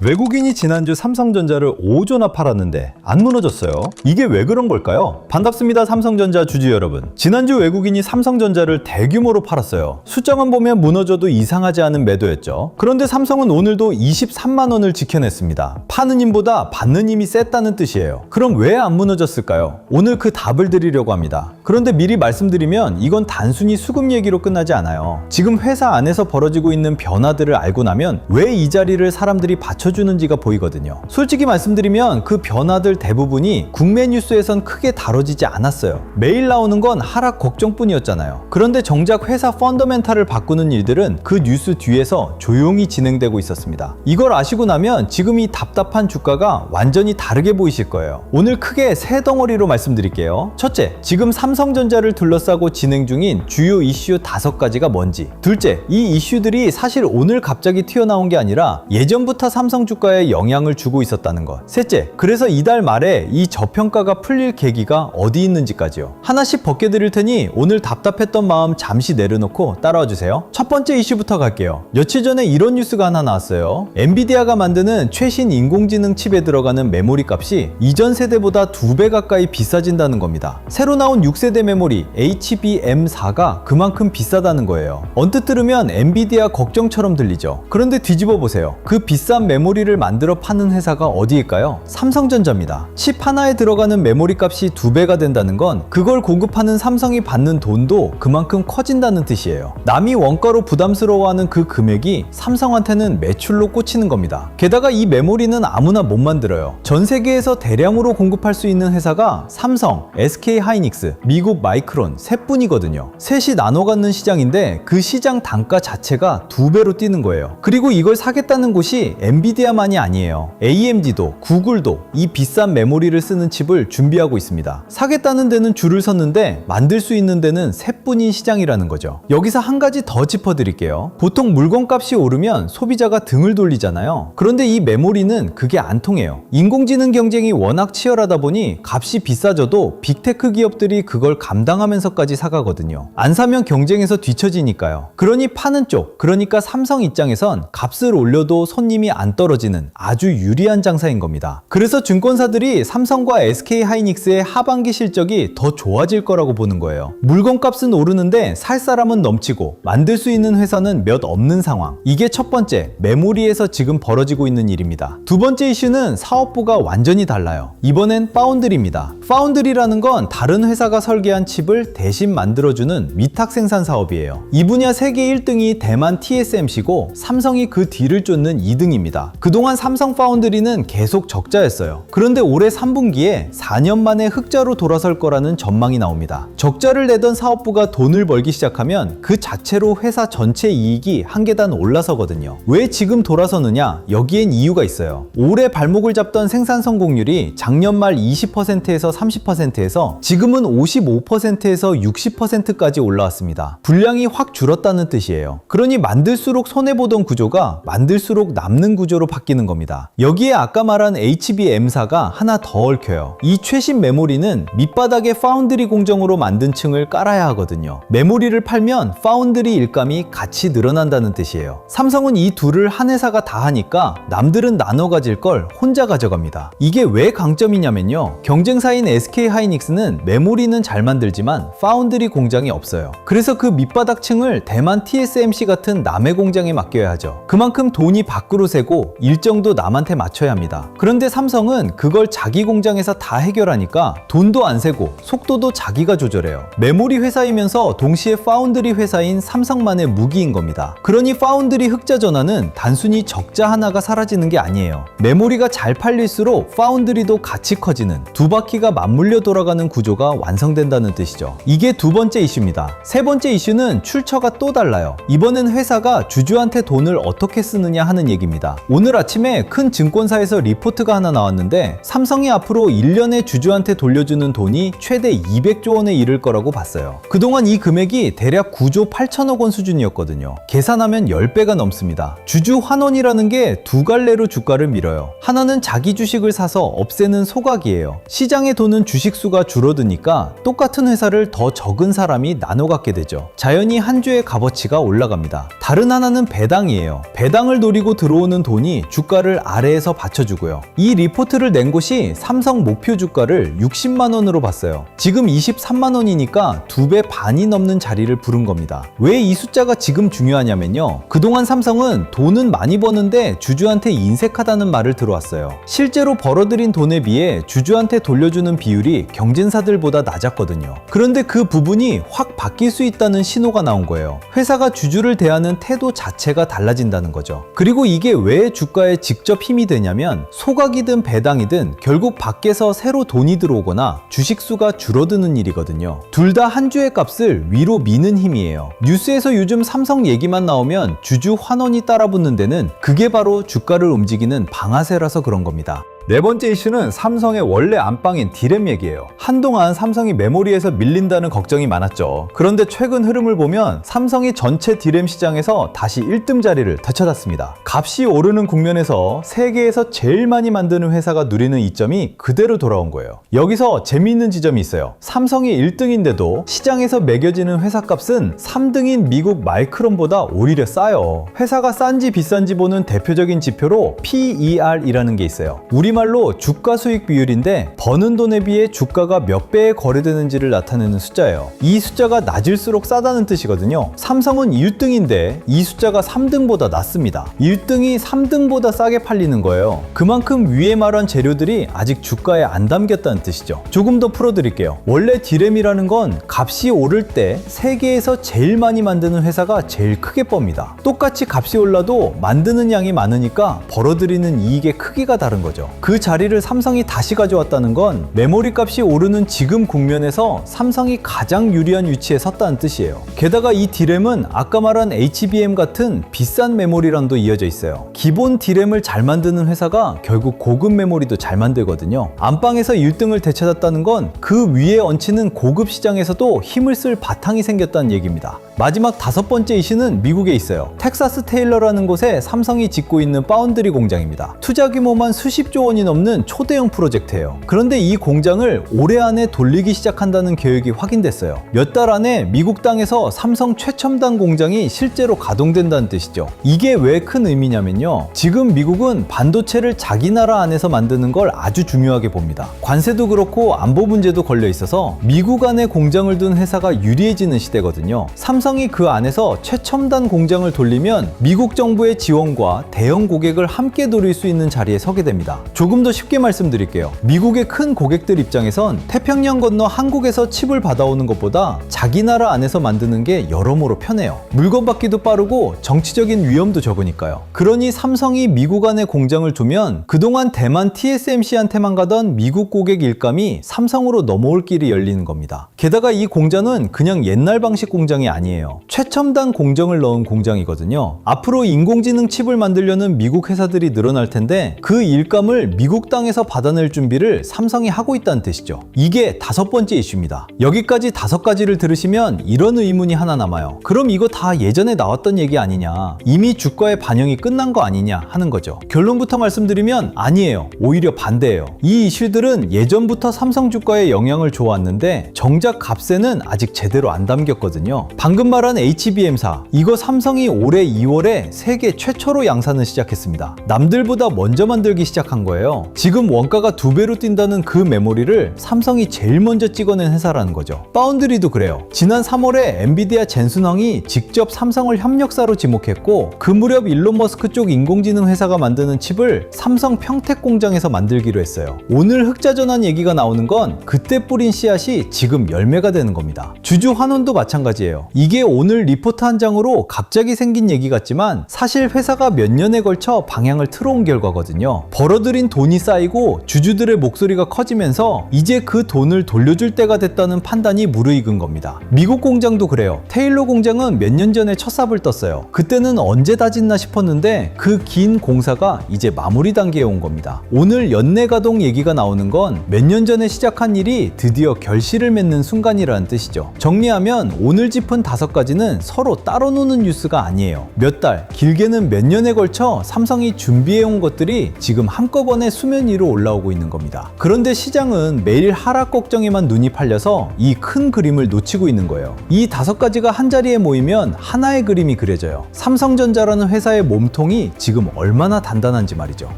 외국인이 지난주 삼성전자를 5조나 팔았는데 안 무너졌어요. 이게 왜 그런 걸까요? 반갑습니다, 삼성전자 주주 여러분. 지난주 외국인이 삼성전자를 대규모로 팔았어요. 숫자만 보면 무너져도 이상하지 않은 매도였죠. 그런데 삼성은 오늘도 23만 원을 지켜냈습니다. 파는 힘보다 받는 힘이 셌다는 뜻이에요. 그럼 왜 안 무너졌을까요? 오늘 그 답을 드리려고 합니다. 그런데 미리 말씀드리면 이건 단순히 수급 얘기로 끝나지 않아요. 지금 회사 안에서 벌어지고 있는 변화들을 알고 나면 왜 이 자리를 사람들이 받쳐주는지가 보이거든요. 솔직히 말씀드리면 그 변화들 대부분이 국내 뉴스에선 크게 다뤄지지 않았어요. 매일 나오는 건 하락 걱정뿐이었잖아요. 그런데 정작 회사 펀더멘탈을 바꾸는 일들은 그 뉴스 뒤에서 조용히 진행되고 있었습니다. 이걸 아시고 나면 지금 이 답답한 주가가 완전히 다르게 보이실 거예요. 오늘 크게 세 덩어리로 말씀드릴게요. 첫째, 지금 삼성전자를 둘러싸고 진행 중인 주요 이슈 5가지가 뭔지. 둘째, 이 이슈들이 사실 오늘 갑자기 튀어나온 게 아니라 예전부터 삼성 주가에 영향을 주고 있었다는 것. 셋째, 그래서 이달 말에 이 저평가가 풀릴 계기가 어디 있는지까지요. 하나씩 벗겨드릴 테니 오늘 답답했던 마음 잠시 내려놓고 따라와 주세요. 첫 번째 이슈부터 갈게요. 며칠 전에 이런 뉴스가 하나 나왔어요. 엔비디아가 만드는 최신 인공지능 칩에 들어가는 메모리 값이 이전 세대보다 2배 가까이 비싸진다는 겁니다. 새로 나온 6세대 메모리 HBM4가 그만큼 비싸다는 거예요. 언뜻 들으면 엔비디아 걱정처럼 들리죠. 그런데 뒤집어 보세요. 그 비싼 메모리를 만들어 파는 회사가 어디일까요? 삼성전자입니다. 칩 하나에 들어가는 메모리 값이 2배가 된다는 건 그걸 공급하는 삼성이 받는 돈도 그만큼 커진다는 뜻이에요. 남이 원가로 부담스러워하는 그 금액이 삼성한테는 매출로 꽂히는 겁니다. 게다가 이 메모리는 아무나 못 만들어요. 전 세계에서 대량으로 공급할 수 있는 회사가 삼성, SK하이닉스, 미국 마이크론 셋뿐이거든요. 셋이 나눠 갖는 시장인데 그 시장 단가 자체가 2배로 뛰는 거예요. 그리고 이걸 사겠다는 곳이 엔비디아만이 아니에요. AMD도 구글도 이 비싼 메모리를 쓰는 칩을 준비하고 있습니다. 사겠다는 데는 줄을 섰는데 만들 수 있는 데는 셋뿐인 시장이라는 거죠. 여기서 한 가지 더 짚어드릴게요. 보통 물건값이 오르면 소비자가 등을 돌리잖아요. 그런데 이 메모리는 그게 안 통해요. 인공지능 경쟁이 워낙 치열하다 보니 값이 비싸져도 빅테크 기업들이 그걸 감당하면서까지 사가거든요. 안 사면 경쟁에서 뒤처지니까요. 그러니 파는 쪽, 그러니까 삼성 입장에선 값을 올려도 손님이 안 떨어지는 아주 유리한 장사인 겁니다. 그래서 증권사들이 삼성과 SK하이닉스의 하반기 실적이 더 좋아질 거라고 보는 거예요. 물건값은 오르는데 살 사람은 넘치고 만들 수 있는 회사는 몇 없는 상황. 이게 첫 번째, 메모리에서 지금 벌어지고 있는 일입니다. 두 번째 이슈는 사업부가 완전히 달라요. 이번엔 파운드리입니다. 파운드리라는 건 다른 회사가 설계한 칩을 대신 만들어주는 위탁 생산 사업이에요. 이 분야 세계 1등이 대만 TSMC고 삼성이 그 뒤를 쫓는 2등입니다. 그동안 삼성 파운드리는 계속 적자였어요. 그런데 올해 3분기에 4년 만에 흑자로 돌아설 거라는 전망이 나옵니다. 적자를 내던 사업부가 돈을 벌기 시작하면 그 자체로 회사 전체 이익이 한 계단 올라서거든요. 왜 지금 돌아서느냐? 여기엔 이유가 있어요. 올해 발목을 잡던 생산 성공률이 작년 말 20%에서 30%에서 지금은 55%에서 60%까지 올라왔습니다. 분량이 확 줄었다는 뜻이에요. 그러니 만들수록 손해보던 구조가 만들수록 남는 구조로 바뀌는 겁니다. 여기에 아까 말한 HBM4가 하나 더 얽혀요. 이 최신 메모리는 밑바닥에 파운드리 공정으로 만든 층을 깔아야 하거든요. 메모리를 팔면 파운드리 일감이 같이 늘어난다는 뜻이에요. 삼성은 이 둘을 한 회사가 다 하니까 남들은 나눠 가질 걸 혼자 가져갑니다. 이게 왜 강점이냐면요. 경쟁사인 SK하이닉스는 메모리는 잘 만들지만 파운드리 공장이 없어요. 그래서 그 밑바닥 층을 대만 TSMC 같은 남의 공장에 맡겨야 하죠. 그만큼 돈이 밖으로 새고 일정도 남한테 맞춰야 합니다. 그런데 삼성은 그걸 자기 공장에서 다 해결하니까 돈도 안 새고 속도도 자기가 조절해요. 메모리 회사이면서 동시에 파운드리 회사인 삼성만의 무기인 겁니다. 그러니 파운드리 흑자 전환은 단순히 적자 하나가 사라지는 게 아니에요. 메모리가 잘 팔릴수록 파운드리도 같이 커지는 두 바퀴가 맞물려 돌아가는 구조가 완성된다는 뜻이죠. 이게 두 번째 이슈입니다. 세 번째 이슈는 출처가 또 달라요. 이번엔 회사가 주주한테 돈을 어떻게 쓰느냐 하는 얘기입니다. 오늘 아침에 큰 증권사에서 리포트가 하나 나왔는데 삼성이 앞으로 1년에 주주한테 돌려주는 돈이 최대 200조 원에 이를 거라고 봤어요. 그동안 이 금액이 대략 9조 8천억 원 수준이었거든요. 계산하면 10배가 넘습니다. 주주 환원이라는 게 두 갈래로 주가를 밀어요. 하나는 자기 주식을 사서 없애는 소각이에요. 시장에 도는 주식 수가 줄어드니까 똑같은 회사를 더 적은 사람이 나눠 갖게 되죠. 자연히 한 주의 값어치가 올라갑니다. 다른 하나는 배당이에요. 배당을 노리고 들어오는 돈이 부분이 주가를 아래에서 받쳐주고요. 이 리포트를 낸 곳이 삼성 목표 주가를 60만 원으로 봤어요. 지금 23만 원이니까 2배 반이 넘는 자리를 부른 겁니다. 왜 이 숫자가 지금 중요하냐면요. 그동안 삼성은 돈은 많이 버는데 주주한테 인색하다는 말을 들어왔어요. 실제로 벌어들인 돈에 비해 주주한테 돌려주는 비율이 경쟁사들보다 낮았거든요. 그런데 그 부분이 확 바뀔 수 있다는 신호가 나온 거예요. 회사가 주주를 대하는 태도 자체가 달라진다는 거죠. 그리고 이게 왜 주가에 직접 힘이 되냐면 소각이든 배당이든 결국 밖에서 새로 돈이 들어오거나 주식수가 줄어드는 일이거든요. 둘 다 한 주의 값을 위로 미는 힘이에요. 뉴스에서 요즘 삼성 얘기만 나오면 주주 환원이 따라붙는 데는 그게 바로 주가를 움직이는 방아쇠라서 그런 겁니다. 네 번째 이슈는 삼성의 원래 안방인 디램 얘기예요. 한동안 삼성이 메모리에서 밀린다는 걱정이 많았죠. 그런데 최근 흐름을 보면 삼성이 전체 디램 시장에서 다시 1등 자리를 되찾았습니다. 값이 오르는 국면에서 세계에서 제일 많이 만드는 회사가 누리는 이점이 그대로 돌아온 거예요. 여기서 재미있는 지점이 있어요. 삼성이 1등인데도 시장에서 매겨지는 회사 값은 3등인 미국 마이크론보다 오히려 싸요. 회사가 싼지 비싼지 보는 대표적인 지표로 PER이라는 게 있어요. 우리말로 주가 수익 비율인데 버는 돈에 비해 주가가 몇 배에 거래되는지를 나타내는 숫자예요. 이 숫자가 낮을수록 싸다는 뜻이거든요. 삼성은 1등인데 이 숫자가 3등보다 낮습니다. 1등이 3등보다 싸게 팔리는 거예요. 그만큼 위에 말한 재료들이 아직 주가에 안 담겼다는 뜻이죠. 조금 더 풀어드릴게요. 원래 디램이라는 건 값이 오를 때 세계에서 제일 많이 만드는 회사가 제일 크게 멉니다. 똑같이 값이 올라도 만드는 양이 많으니까 벌어들이는 이익의 크기가 다른 거죠. 그 자리를 삼성이 다시 가져왔다는 건 메모리 값이 오르는 지금 국면에서 삼성이 가장 유리한 위치에 섰다는 뜻이에요. 게다가 이 디램은 아까 말한 HBM 같은 비싼 메모리랑도 이어져 있어요. 기본 디램을 잘 만드는 회사가 결국 고급 메모리도 잘 만들거든요. 안방에서 1등을 되찾았다는 건 그 위에 얹히는 고급 시장에서도 힘을 쓸 바탕이 생겼다는 얘기입니다. 마지막 5번째 이슈는 미국에 있어요. 텍사스 테일러라는 곳에 삼성이 짓고 있는 파운드리 공장입니다. 투자 규모만 수십조 원이 넘는 초대형 프로젝트예요. 그런데 이 공장을 올해 안에 돌리기 시작한다는 계획이 확인됐어요. 몇 달 안에 미국 땅에서 삼성 최첨단 공장이 실제로 가동된다는 뜻이죠. 이게 왜 큰 의미냐면요. 지금 미국은 반도체를 자기 나라 안에서 만드는 걸 아주 중요하게 봅니다. 관세도 그렇고 안보 문제도 걸려 있어서 미국 안에 공장을 둔 회사가 유리해지는 시대거든요. 삼성이 그 안에서 최첨단 공장을 돌리면 미국 정부의 지원과 대형 고객을 함께 노릴 수 있는 자리에 서게 됩니다. 조금 더 쉽게 말씀드릴게요. 미국의 큰 고객들 입장에선 태평양 건너 한국에서 칩을 받아오는 것보다 자기 나라 안에서 만드는 게 여러모로 편해요. 물건 받기도 빠르고 정치적인 위험도 적으니까요. 그러니 삼성이 미국 안에 공장을 두면 그동안 대만 TSMC한테만 가던 미국 고객 일감이 삼성으로 넘어올 길이 열리는 겁니다. 게다가 이 공장은 그냥 옛날 방식 공장이 아니에요. 최첨단 공정을 넣은 공장이거든요. 앞으로 인공지능 칩을 만들려는 미국 회사들이 늘어날 텐데 그 일감을 미국 땅에서 받아낼 준비를 삼성이 하고 있다는 뜻이죠. 이게 5번째 이슈입니다. 여기까지 5가지를 들으시면 이런 의문이 하나 남아요. 그럼 이거 다 예전에 나왔던 얘기 아니냐? 이미 주가의 반영이 끝난 거 아니냐 하는 거죠. 결론부터 말씀드리면 아니에요. 오히려 반대예요. 이 이슈들은 예전부터 삼성 주가에 영향을 줘왔는데 정작 값에는 아직 제대로 안 담겼거든요. 방금 말한 HBM사, 이거 삼성이 올해 2월에 세계 최초로 양산을 시작했습니다. 남들보다 먼저 만들기 시작한 거예요. 지금 원가가 2배로 뛴다는 그 메모리를 삼성이 제일 먼저 찍어낸 회사라는 거죠. 파운드리도 그래요. 지난 3월에 엔비디아 젠슨 황이 직접 삼성을 협력사로 지목했고 그 무렵 일론 머스크 쪽 인공지능 회사가 만드는 칩을 삼성 평택 공장에서 만들기로 했어요. 오늘 흑자전환 얘기가 나오는 건 그때 뿌린 씨앗이 지금 열매가 되는 겁니다. 주주 환원도 마찬가지예요. 이게 오늘 리포트 한 장으로 갑자기 생긴 얘기 같지만 사실 회사가 몇 년에 걸쳐 방향을 틀어온 결과거든요. 벌어들인 돈이 쌓이고 주주들의 목소리가 커지면서 이제 그 돈을 돌려줄 때가 됐다는 판단이 무르익은 겁니다. 미국 공장도 그래요. 테일러 공장은 몇 년 전에 첫 삽을 떴어요. 그때는 언제 다 짓나 싶었는데 그 긴 공사가 이제 마무리 단계에 온 겁니다. 오늘 연내 가동 얘기가 나오는 건 몇 년 전에 시작한 일이 드디어 결실을 맺는 순간이라는 뜻이죠. 정리하면 오늘 짚은 5가지는 서로 따로 노는 뉴스가 아니에요. 몇 달, 길게는 몇 년에 걸쳐 삼성이 준비해온 것들이 지금 한꺼번에 번에 수면 위로 올라오고 있는 겁니다. 그런데 시장은 매일 하락 걱정에만 눈이 팔려서 이 큰 그림을 놓치고 있는 거예요. 이 5가지가 한자리에 모이면 하나의 그림이 그려져요. 삼성전자라는 회사의 몸통이 지금 얼마나 단단한지 말이죠.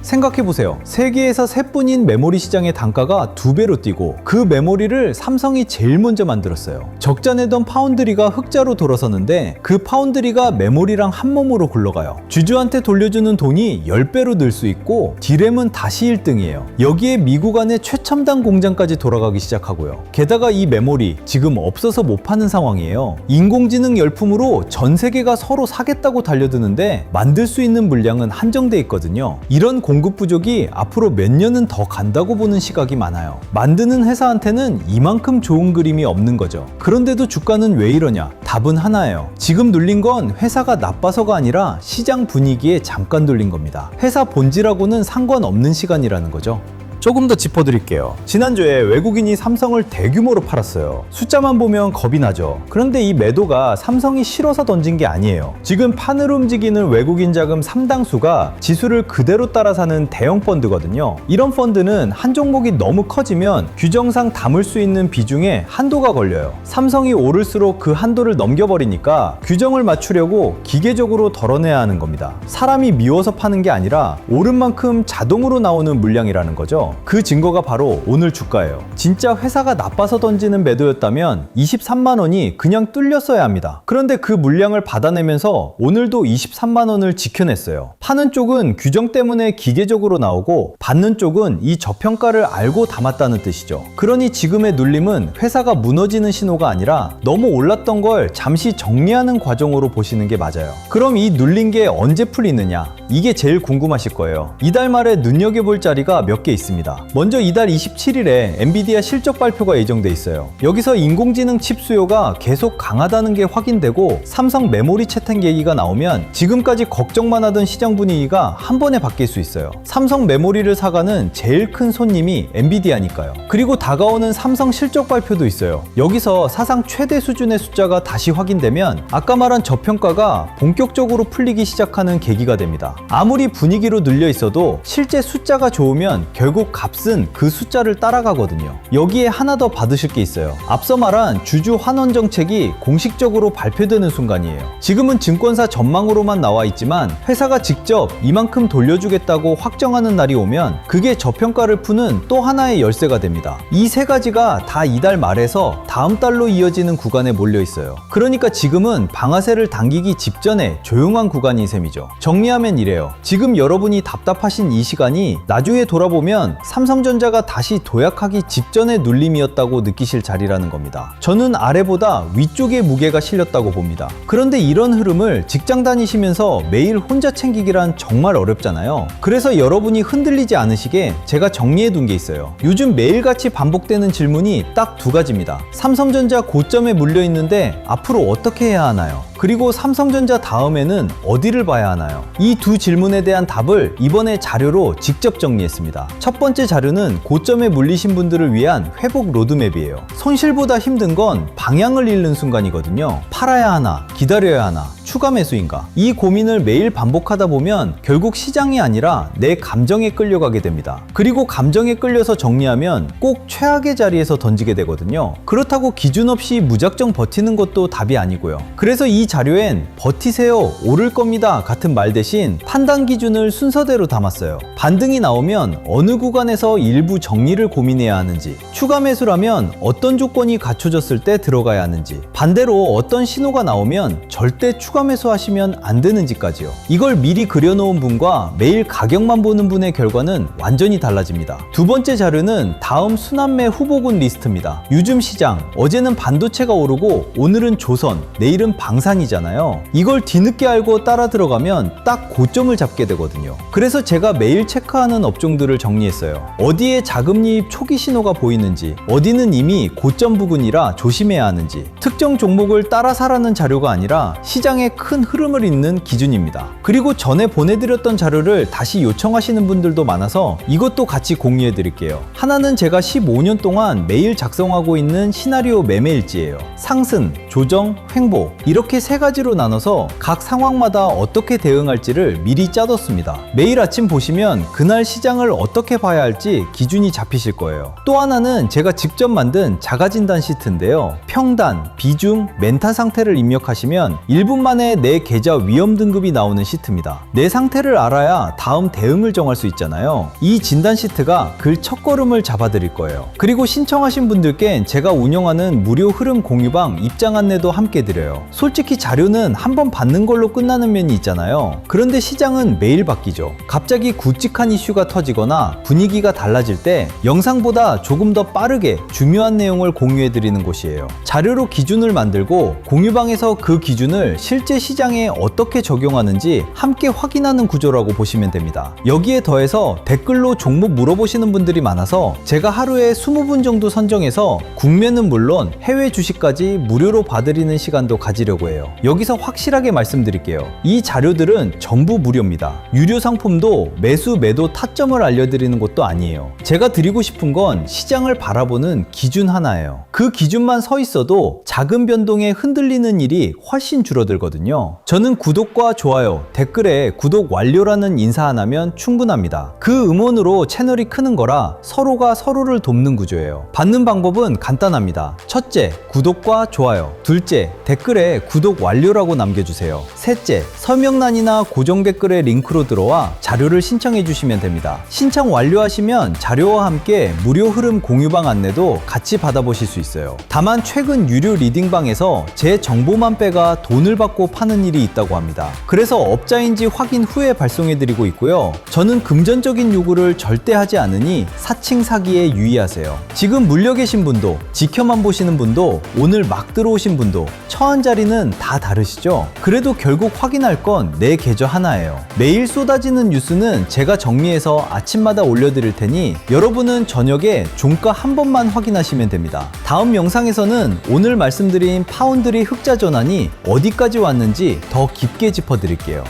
생각해보세요. 세계에서 셋뿐인 메모리 시장의 단가가 2배로 뛰고 그 메모리를 삼성이 제일 먼저 만들었어요. 적자내던 파운드리가 흑자로 돌아서는데 그 파운드리가 메모리랑 한 몸으로 굴러가요. 주주한테 돌려주는 돈이 10배로 늘 수 있고 D램은 다시 1등이에요. 여기에 미국 안에 최첨단 공장까지 돌아가기 시작하고요. 게다가 이 메모리 지금 없어서 못 파는 상황이에요. 인공지능 열풍으로 전 세계가 서로 사겠다고 달려드는데 만들 수 있는 물량은 한정돼 있거든요. 이런 공급 부족이 앞으로 몇 년은 더 간다고 보는 시각이 많아요. 만드는 회사한테는 이만큼 좋은 그림이 없는 거죠. 그런데도 주가는 왜 이러냐? 답은 하나예요. 지금 눌린 건 회사가 나빠서가 아니라 시장 분위기에 잠깐 눌린 겁니다. 회사 본질하고는 상관없는 시간이라는 거죠. 조금 더 짚어드릴게요. 지난주에 외국인이 삼성을 대규모로 팔았어요. 숫자만 보면 겁이 나죠. 그런데 이 매도가 삼성이 싫어서 던진 게 아니에요. 지금 판을 움직이는 외국인 자금 3당수가 지수를 그대로 따라 사는 대형 펀드거든요. 이런 펀드는 한 종목이 너무 커지면 규정상 담을 수 있는 비중에 한도가 걸려요. 삼성이 오를수록 그 한도를 넘겨버리니까 규정을 맞추려고 기계적으로 덜어내야 하는 겁니다. 사람이 미워서 파는 게 아니라 오른 만큼 자동으로 나오는 물량이라는 거죠. 그 증거가 바로 오늘 주가예요. 진짜 회사가 나빠서 던지는 매도였다면 23만원이 그냥 뚫렸어야 합니다. 그런데 그 물량을 받아내면서 오늘도 23만원을 지켜냈어요. 파는 쪽은 규정 때문에 기계적으로 나오고 받는 쪽은 이 저평가를 알고 담았다는 뜻이죠. 그러니 지금의 눌림은 회사가 무너지는 신호가 아니라 너무 올랐던 걸 잠시 정리하는 과정으로 보시는 게 맞아요. 그럼 이 눌린 게 언제 풀리느냐? 이게 제일 궁금하실 거예요. 이달 말에 눈여겨볼 자리가 몇 개 있습니다. 먼저 이달 27일에 엔비디아 실적 발표가 예정돼 있어요. 여기서 인공지능 칩 수요가 계속 강하다는 게 확인되고 삼성 메모리 채택 얘기가 나오면 지금까지 걱정만 하던 시장 분위기가 한 번에 바뀔 수 있어요. 삼성 메모리를 사가는 제일 큰 손님이 엔비디아니까요. 그리고 다가오는 삼성 실적 발표도 있어요. 여기서 사상 최대 수준의 숫자가 다시 확인되면 아까 말한 저평가가 본격적으로 풀리기 시작하는 계기가 됩니다. 아무리 분위기로 눌려 있어도 실제 숫자가 좋으면 결국 값은 그 숫자를 따라가거든요. 여기에 하나 더 받으실 게 있어요. 앞서 말한 주주 환원 정책이 공식적으로 발표되는 순간이에요. 지금은 증권사 전망으로만 나와 있지만 회사가 직접 이만큼 돌려주겠다고 확정하는 날이 오면 그게 저평가를 푸는 또 하나의 열쇠가 됩니다. 이 세 가지가 다 이달 말에서 다음 달로 이어지는 구간에 몰려 있어요. 그러니까 지금은 방아쇠를 당기기 직전에 조용한 구간인 셈이죠. 정리하면 이래요. 지금 여러분이 답답하신 이 시간이 나중에 돌아보면 삼성전자가 다시 도약하기 직전의 눌림이었다고 느끼실 자리라는 겁니다. 저는 아래보다 위쪽에 무게가 실렸다고 봅니다. 그런데 이런 흐름을 직장 다니시면서 매일 혼자 챙기기란 정말 어렵잖아요. 그래서 여러분이 흔들리지 않으시게 제가 정리해 둔 게 있어요. 요즘 매일같이 반복되는 질문이 딱 2가지입니다. 삼성전자 고점에 물려 있는데 앞으로 어떻게 해야 하나요? 그리고 삼성전자 다음에는 어디를 봐야 하나요? 이 2 질문에 대한 답을 이번에 자료로 직접 정리했습니다. 첫 번째 자료는 고점에 물리신 분들을 위한 회복 로드맵이에요. 손실보다 힘든 건 방향을 잃는 순간이거든요. 팔아야 하나, 기다려야 하나, 추가 매수인가? 이 고민을 매일 반복하다 보면 결국 시장이 아니라 내 감정에 끌려가게 됩니다. 그리고 감정에 끌려서 정리하면 꼭 최악의 자리에서 던지게 되거든요. 그렇다고 기준 없이 무작정 버티는 것도 답이 아니고요. 그래서 이 자료엔 버티세요, 오를 겁니다 같은 말 대신 판단 기준을 순서대로 담았어요. 반등이 나오면 어느 구간에서 일부 정리를 고민해야 하는지, 추가 매수라면 어떤 조건이 갖춰졌을 때 들어가야 하는지, 반대로 어떤 신호가 나오면 절대 추가 매수하시면 안 되는지까지요. 이걸 미리 그려놓은 분과 매일 가격만 보는 분의 결과는 완전히 달라집니다. 두 번째 자료는 다음 순환매 후보군 리스트입니다. 요즘 시장, 어제는 반도체가 오르고 오늘은 조선, 내일은 방산이잖아요. 이걸 뒤늦게 알고 따라 들어가면 딱 고점을 잡게 되거든요. 그래서 제가 매일 체크하는 업종들을 정리했어요. 어디에 자금이입 초기 신호가 보이는지, 어디는 이미 고점 부근이라 조심해야 하는지, 특정 종목을 따라 사라는 자료가 아니라 시장의 큰 흐름을 잇는 기준입니다. 그리고 전에 보내드렸던 자료를 다시 요청하시는 분들도 많아서 이것도 같이 공유해 드릴게요. 하나는 제가 15년 동안 매일 작성하고 있는 시나리오 매매일지예요. 상승, 조정, 횡보, 이렇게 세 가지로 나눠서 각 상황마다 어떻게 대응할지를 미리 짜뒀습니다. 매일 아침 보시면 그날 시장을 어떻게 봐야 할지 기준이 잡히실 거예요. 또 하나는 제가 직접 만든 자가진단 시트인데요. 평단, 비중, 멘탈 상태를 입력하시면 1분 만에 내 계좌 위험 등급이 나오는 시트입니다. 내 상태를 알아야 다음 대응을 정할 수 있잖아요. 이 진단 시트가 그 첫걸음을 잡아드릴 거예요. 그리고 신청하신 분들께 제가 운영하는 무료 흐름 공유방 입장 안내도 함께 드려요. 솔직히 자료는 한번 받는 걸로 끝나는 면이 있잖아요. 그런데 시장은 매일 바뀌죠. 갑자기 굵직한 이슈가 터지거나 분위기가 달라질 때 영상보다 조금 더 빠르게 중요한 내용을 공유해 드리는 곳이에요. 자료로 기준을 만들고 공유방에서 그 기준을 실제 시장에 어떻게 적용하는지 함께 확인하는 구조라고 보시면 됩니다. 여기에 더해서 댓글로 종목 물어보시는 분들이 많아서 제가 하루에 20분 정도 선정해서 국면은 물론 해외 주식까지 무료로 봐드리는 시간도 가지려고 해요. 여기서 확실하게 말씀드릴게요. 이 자료들은 전부 무료입니다. 유료 상품도 매수 매도 타점을 알려드리는 것도 아니에요. 제가 드리고 싶은 건 시장을 바라보는 기준 하나예요. 그 기준만 서 있어도 작은 변동에 흔들리는 일이 훨씬 줄어들거든요. 저는 구독과 좋아요, 댓글에 구독 완료라는 인사 하나면 충분합니다. 그 음원으로 채널이 크는 거라 서로가 서로를 돕는 구조예요. 받는 방법은 간단합니다. 첫째, 구독과 좋아요. 둘째, 댓글에 구독 완료라고 남겨주세요. 셋째, 설명란이나 고정 댓글에 링크로 들어와 자료를 신청해 주시면 됩니다. 신청 완료하시면 자료와 함께 무료 흐름 공유방 안내도 같이 받아보실 수 있어요. 다만 최근 유료 리딩방에서 제 정보만 빼가 돈을 받고 파는 일이 있다고 합니다. 그래서 업자인지 확인 후에 발송해드리고 있고요. 저는 금전적인 요구를 절대 하지 않으니 사칭 사기에 유의하세요. 지금 물려 계신 분도 지켜만 보시는 분도 오늘 막 들어오신 분도 처한 자리는 다 다르시죠? 그래도 결국 확인할 건 내 계좌 하나예요. 매일 쏟아지는 뉴스는 제가 정리해서 아침마다 올려드릴 테니 여러분은 저녁에 종가 한 번만 확인하시면 됩니다. 다음 영상에서는 오늘 말씀드린 파운드리 흑자 전환이 어디까지 왔는지 더 깊게 짚어드릴게요.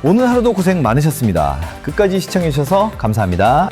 오늘 하루도 고생 많으셨습니다. 끝까지 시청해주셔서 감사합니다.